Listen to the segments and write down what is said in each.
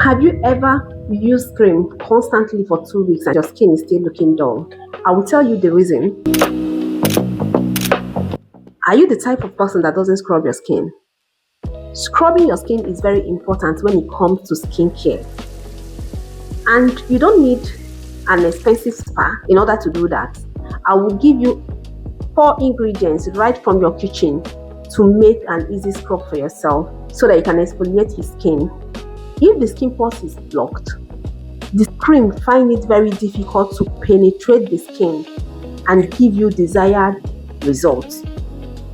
Have you ever used cream constantly for 2 weeks and your skin is still looking dull? I will tell you the reason. Are you the type of person that doesn't scrub your skin? Scrubbing your skin is very important when it comes to skincare. And you don't need an expensive spa in order to do that. I will give you 4 ingredients right from your kitchen to make an easy scrub for yourself so that you can exfoliate your skin. If the skin pores is blocked, the cream finds it very difficult to penetrate the skin and give you desired results.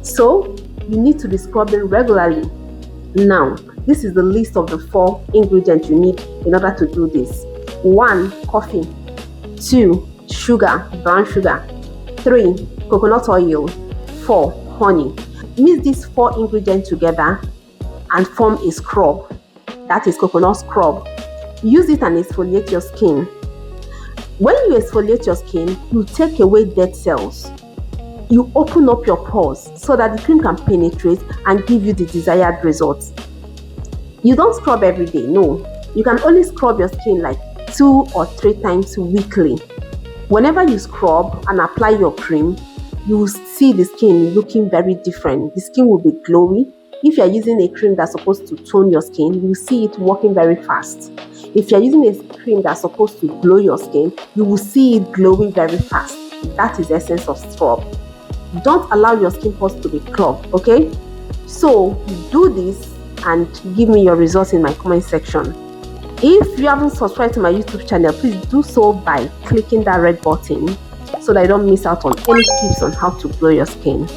So you need to be scrubbing regularly. Now, this is the list of the 4 ingredients you need in order to do this. 1. Coffee. 2. Sugar, brown sugar. 3. Coconut oil. 4. Honey. Mix these 4 ingredients together and form a scrub. That is coconut scrub. Use it and exfoliate your skin. When you exfoliate your skin, you take away dead cells. You open up your pores so that the cream can penetrate and give you the desired results. You don't scrub every day, no. You can only scrub your skin like 2 or 3 times weekly. Whenever you scrub and apply your cream, you will see the skin looking very different. The skin will be glowy. If you are using a cream that's supposed to tone your skin, you will see it working very fast. If you are using a cream that's supposed to glow your skin, you will see it glowing very fast. That is the essence of scrub. Don't allow your skin pores to be clogged, okay? So do this and give me your results in my comment section. If you haven't subscribed to my YouTube channel, please do so by clicking that red button so that you don't miss out on any tips on how to glow your skin.